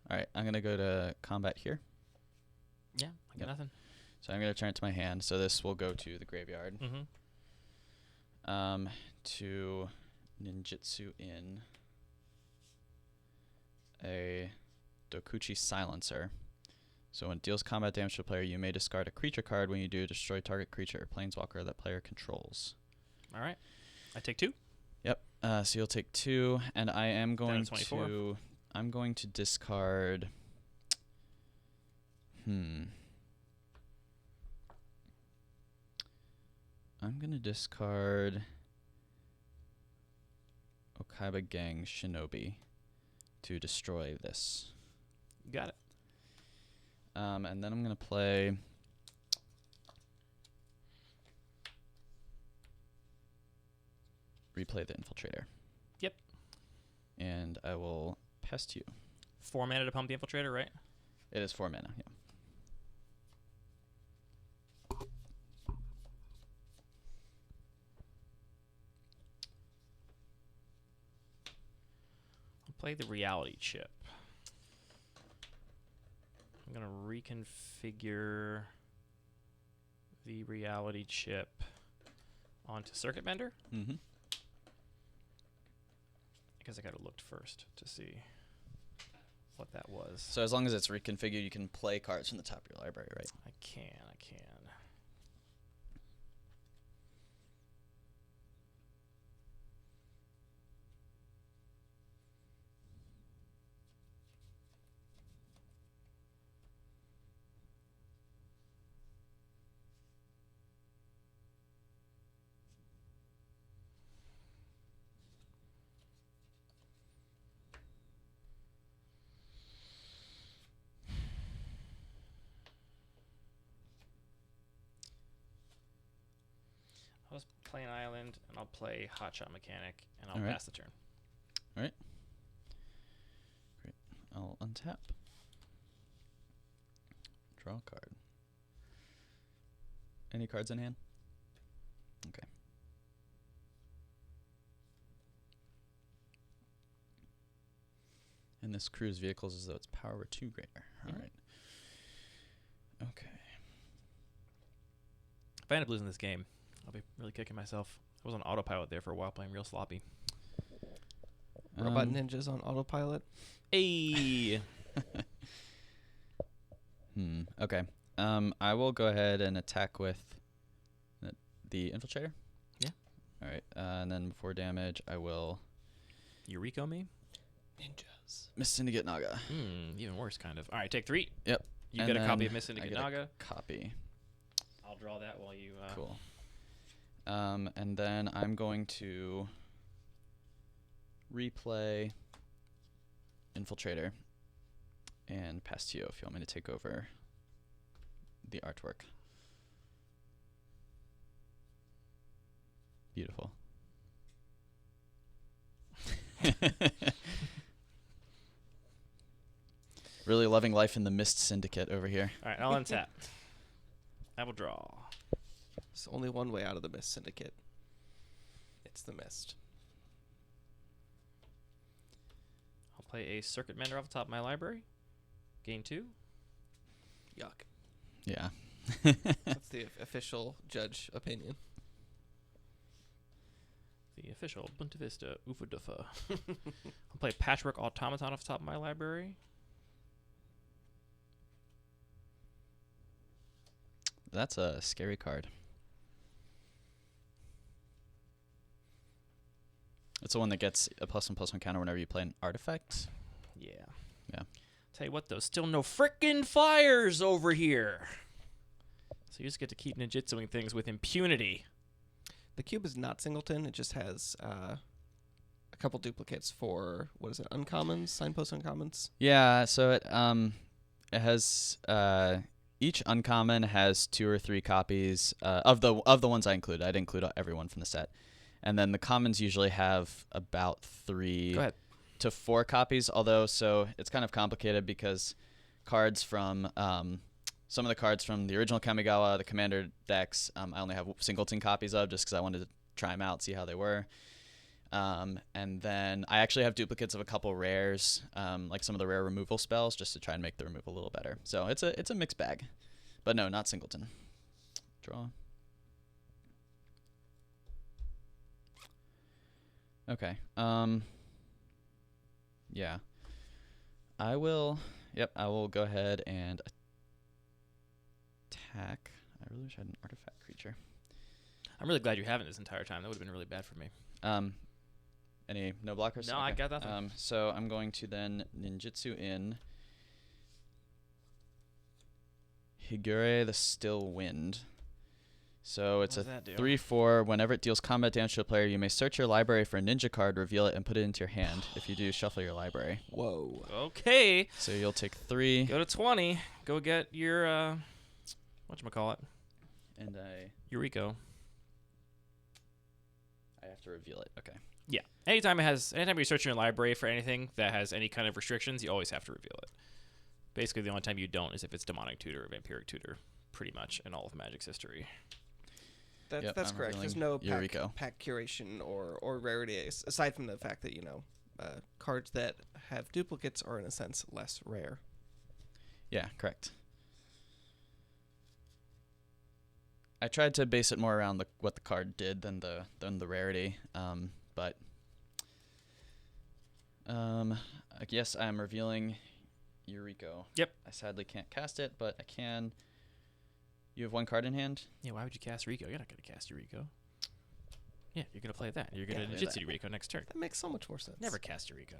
B: All right, I'm gonna go to combat here.
A: Yeah, I got nothing.
B: So I'm gonna turn it to my hand. So this will go to the graveyard.
A: Mm-hmm.
B: To ninjutsu in a Dokuchi Silencer. So when it deals combat damage to a player, you may discard a creature card. When you do, destroy target creature or planeswalker that player controls.
A: All right. I take 2.
B: Yep. So you'll take 2, and I am going
A: to 24.
B: to. I'm going to discard. I'm gonna discard Okaiba Gang Shinobi to destroy this.
A: Got it.
B: And then I'm gonna play replay the Infiltrator.
A: Yep.
B: And I will pest you.
A: 4 mana to pump the Infiltrator, right?
B: It is 4 mana, yeah.
A: I'll play the Reality Chip. I'm going to reconfigure the Reality Chip onto Circuit Bender.
B: Mm-hmm.
A: guess I gotta looked first to see what that was.
B: So as long as it's reconfigured, you can play cards from the top of your library, right?
A: I can. I'll just play an island, and I'll play Hotshot Mechanic, and I'll
B: All right.
A: pass the turn.
B: All right. Great. I'll untap. Draw a card. Any cards in hand? Okay. And this cruise vehicle is as though it's power 2 greater. All right. Okay.
A: If I end up losing this game, I'll be really kicking myself. I was on autopilot there for a while, playing real sloppy.
C: Robot ninjas on autopilot.
A: Hey.
B: Okay. I will go ahead and attack with the infiltrator.
A: Yeah.
B: All right. And then before damage, I will
A: Eureka me?
C: Ninjas.
B: Miss Syndicate Naga.
A: Even worse, kind of. All right, take 3.
B: Yep.
A: You
B: And
A: get a copy
B: then
A: of Miss Syndicate
B: I get a
A: Naga.
B: Copy.
A: I'll draw that while you...
B: Cool. And then I'm going to replay Infiltrator and pass to you if you want me to take over the artwork. Beautiful. Really loving life in the Mist Syndicate over here.
A: All right, I'll untap. I will draw.
C: There's only one way out of the Mist Syndicate. It's the Mist.
A: I'll play a Circuit Mender off the top of my library. Gain 2.
C: Yuck.
B: Yeah.
C: That's the official judge opinion.
A: The official Bunta Vista Oofa Doofa. I'll play Patchwork Automaton off the top of my library.
B: That's a scary card. It's the one that gets a +1/+1 counter whenever you play an artifact.
A: Yeah.
B: Yeah.
A: Tell you what, though, still no frickin' fires over here. So you just get to keep ninjutsuing things with impunity.
C: The cube is not singleton. It just has a couple duplicates for, what is it, uncommons, signpost uncommons?
B: Yeah, so it has each uncommon has 2 or 3 copies of the ones I included. I didn't include everyone from the set. And then the commons usually have about 3 to 4 copies, although so it's kind of complicated because cards from some of the cards from the original Kamigawa, the Commander decks, I only have singleton copies of just because I wanted to try them out, see how they were. And then I actually have duplicates of a couple rares, like some of the rare removal spells, just to try and make the removal a little better. So it's a mixed bag, but no, not singleton. Draw. Okay. Yeah. I will go ahead and attack. I really wish I had an artifact creature.
A: I'm really glad you haven't this entire time. That would have been really bad for me.
B: Any no blockers?
A: No, I got nothing.
B: So I'm going to then ninjutsu in Higure the Still Wind. So it's
A: What
B: a
A: does that do?
B: 3/4. Whenever it deals combat damage to a player, you may search your library for a ninja card, reveal it, and put it into your hand. If you do, shuffle your library.
C: Whoa.
A: Okay.
B: So you'll take 3.
A: Go to 20. Go get your, whatchamacallit?
B: And
A: Eureka.
B: I have to reveal it. Okay.
A: Yeah. Anytime you're searching your library for anything that has any kind of restrictions, you always have to reveal it. Basically, the only time you don't is if it's Demonic Tutor or Vampiric Tutor, pretty much in all of Magic's history.
C: That's
B: I'm
C: correct. There's
B: revealing
C: no
B: Eureka.
C: pack curation or rarity, aside from the fact that, cards that have duplicates are, in a sense, less rare.
B: Yeah, correct. I tried to base it more around what the card did than the rarity, but Yes, I'm revealing Eureka.
A: Yep.
B: I sadly can't cast it, but I can. You have one card in hand?
A: Yeah, why would you cast Rico? You're not going to cast Eureka. Yeah, you're going to play that. You're going to
B: play
A: ninjutsu
B: that.
A: Eureka next turn.
C: That makes so much more sense.
A: Never cast Eureka.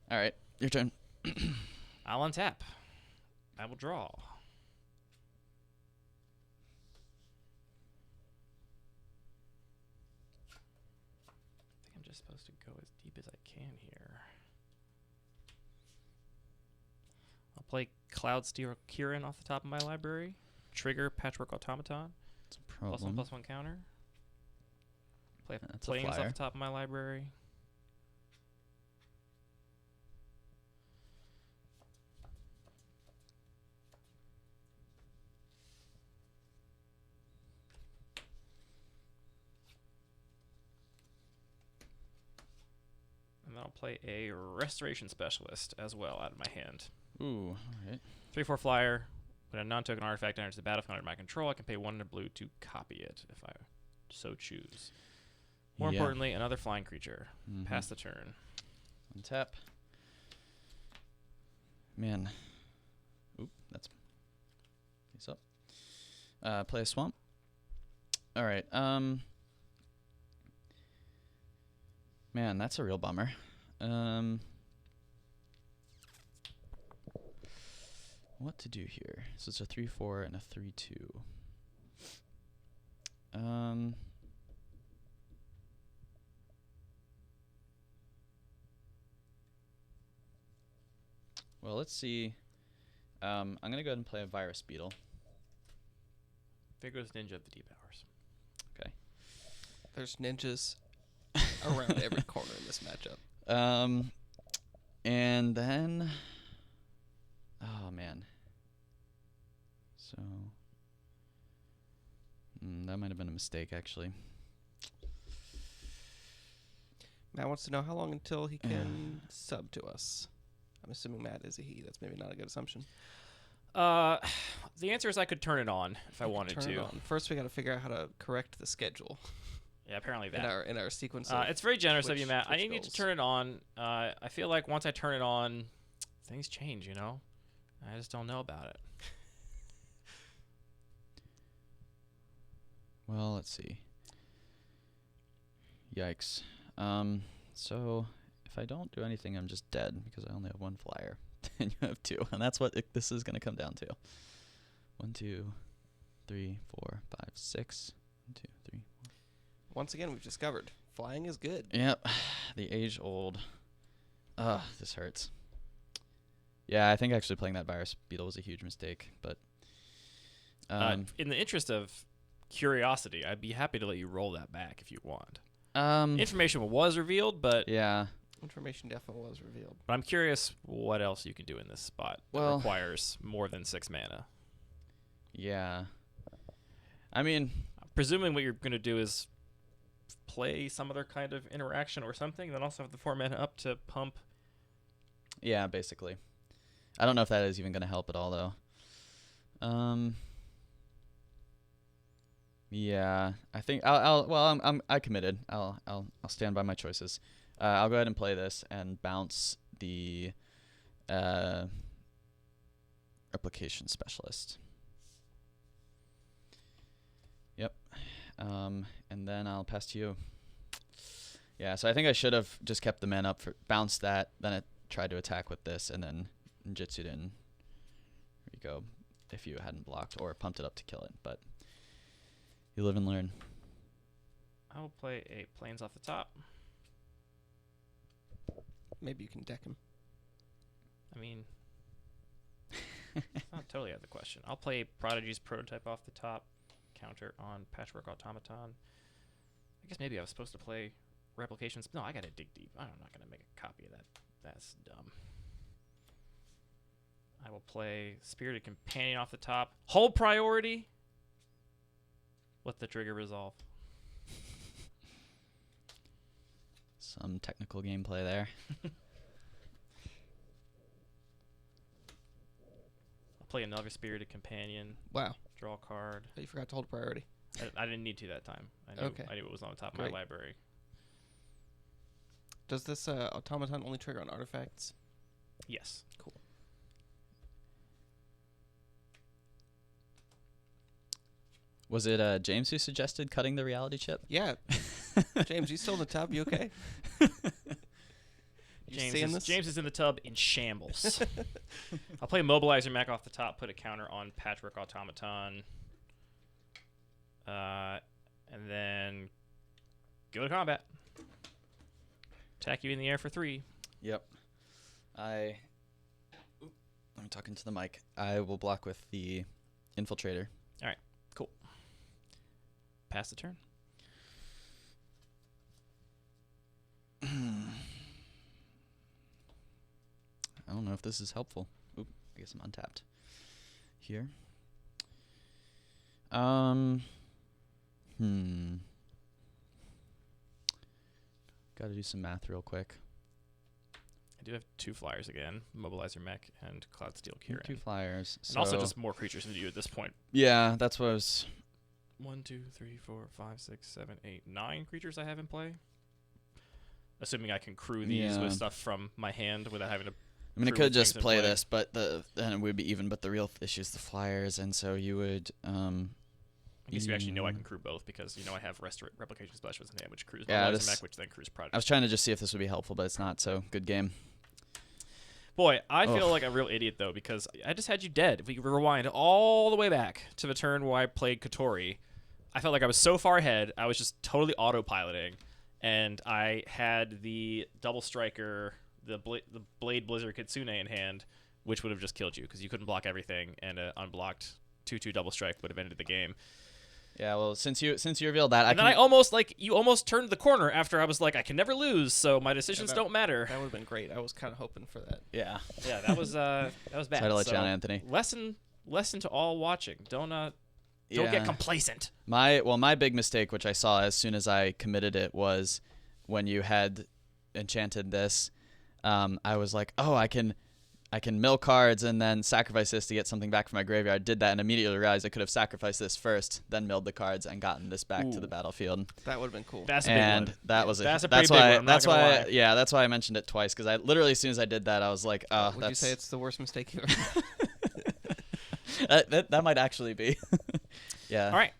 B: All right, your turn.
A: I'll untap. I will draw. I think I'm just supposed to go as deep as I can here. I'll play Cloud Steel Kieran off the top of my library. Trigger Patchwork Automaton.
B: It's a problem.
A: +1/+1 counter. Play
B: That's a
A: Plains off
B: flyer.
A: the top of my library. And then I'll play a Restoration Specialist as well out of my hand.
B: Ooh, all right.
A: 3/4 flyer. When a non-token artifact enters the battlefield under my control, I can pay 1 blue to copy it if I so choose. More
B: Yeah.
A: importantly, another flying creature.
B: Mhm.
A: Pass the turn.
B: Untap. Man. Oop, that's face up. Play a swamp. All right. Man, that's a real bummer. What to do here? So it's a 3/4 and a 3/2. Well, let's see. I'm gonna go ahead and play a Virus Beetle.
A: There goes Ninja of the Deep Hours.
B: Okay.
C: There's ninjas around every corner in this matchup.
B: And then, oh man. So, that might have been a mistake, actually.
C: Matt wants to know how long until he can sub to us. I'm assuming Matt is a he. That's maybe not a good assumption.
A: The answer is I could turn it on if I wanted
C: Turn it
A: to.
C: on. First, we got to figure out how to correct the schedule
A: Yeah, apparently
C: in
A: that.
C: our sequence.
A: It's very generous of you,
C: Twitch-
A: Matt. I
C: Twitch
A: need to
C: goals.
A: turn it on. I feel like once I turn it on, things change, you know? I just don't know about it.
B: Well, let's see. Yikes. So if I don't do anything, I'm just dead because I only have one flyer, and you have two, and that's what this is going to come down to. 1, 2, 3, 4, 5, 6. 1, 2, 3.
C: Once again, we've discovered flying is good.
B: Yep, the age-old. Ugh, this hurts. Yeah, I think actually playing that Virus Beetle was a huge mistake, but
A: In the interest of curiosity, I'd be happy to let you roll that back if you want.
B: um,
A: Information was revealed, but
B: yeah.
C: Information definitely was revealed.
A: I'm curious what else you can do in this spot that
B: Well-
A: requires more than 6 mana.
B: Yeah. I mean,
A: Presuming what you're going to do is play some other kind of interaction or something, then also have the 4 mana up to pump.
B: yeah, basically. I don't know if that is even going to help at all, though. Yeah, I think I committed. I'll stand by my choices. I'll go ahead and play this and bounce the Replication Specialist. Yep. And then I'll pass to you. Yeah, so I think I should have just kept the mana up for bounced that, then I tried to attack with this, and then ninjutsu'd in Rico if you hadn't blocked or pumped it up to kill it. But you live and learn.
A: I will play a Plains off the top.
C: Maybe you can deck him.
A: I mean, it's not totally out of the question. I'll play Prodigy's Prototype off the top. Counter on Patchwork Automaton. I guess maybe I was supposed to play Replications. No, I gotta dig deep. I'm not gonna make a copy of that. That's dumb. I will play Spirited Companion off the top. Hold priority. Let the trigger resolve.
B: Some technical gameplay there.
A: I'll play another Spirited Companion.
C: Wow.
A: Draw a card.
C: Oh, you forgot to hold priority.
A: I didn't need to that time. I knew
C: Okay.
A: it was on the top of
C: Great.
A: my library.
C: Does this automaton only trigger on artifacts?
A: Yes.
C: Cool.
B: Was it James who suggested cutting the reality chip?
C: Yeah. James, you still in the tub? You okay?
A: James is in the tub in shambles. I'll play Mobilizer Mech off the top, put a counter on Patchwork Automaton, and then go to combat. Attack you in the air for 3.
B: Yep. I'm talking to the mic. I will block with the Infiltrator.
A: All right, cool. Pass the turn.
B: I don't know if this is helpful. Oop, I guess I'm untapped. Here. Got to do some math real quick.
A: I do have 2 flyers again, Mobilizer Mech and Cloud Steel Kieran.
B: 2 flyers.
A: And also just more creatures than you at this point.
B: Yeah, that's what I was...
A: 1, 2, 3, 4, 5, 6, 7, 8, 9 creatures I have in play. Assuming I can crew these with stuff from my hand without having to...
B: I mean, I could just play this, but then it would be even. But the real issue is the flyers, and so you would...
A: I guess you actually know I can crew both because I have Replication Specialist in hand, which crews Mech, which then crews Project.
B: I was trying to just see if this would be helpful, but it's not, so good game.
A: Boy, I feel like a real idiot, though, because I just had you dead. If we rewind all the way back to the turn where I played Kotori, I felt like I was so far ahead, I was just totally autopiloting, and I had the Double Striker, the Blade Blizzard Kitsune in hand, which would have just killed you because you couldn't block everything, and an unblocked 2/2 Double Strike would have ended the game.
B: Yeah, well, since you revealed that,
A: and then you almost turned the corner after I was like, I can never lose, so my decisions don't matter.
C: That would have been great. I was kind of hoping for that.
B: Yeah.
A: Yeah, that was bad.
B: Sorry to let you down, Anthony.
A: Lesson to all watching. Don't get complacent.
B: My big mistake, which I saw as soon as I committed it, was when you had enchanted this. I was like, oh, I can mill cards and then sacrifice this to get something back from my graveyard. Did that and immediately realized I could have sacrificed this first, then milled the cards and gotten this back to the battlefield.
C: That would have been cool.
A: That's a big one.
B: That's
A: a pretty big one.
B: That's why. Yeah, that's why I mentioned it twice because I literally as soon as I did that, I was like, oh,
C: would you say it's the worst mistake you've
B: ever? that might actually be. Yeah.
A: All right.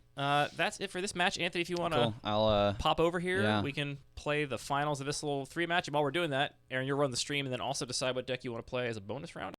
A: That's it for this match. Anthony, if you want to
B: cool. I'll
A: pop over here, we can play the finals of this little 3 match. And while we're doing that, Aaron, you'll run the stream and then also decide what deck you want to play as a bonus round.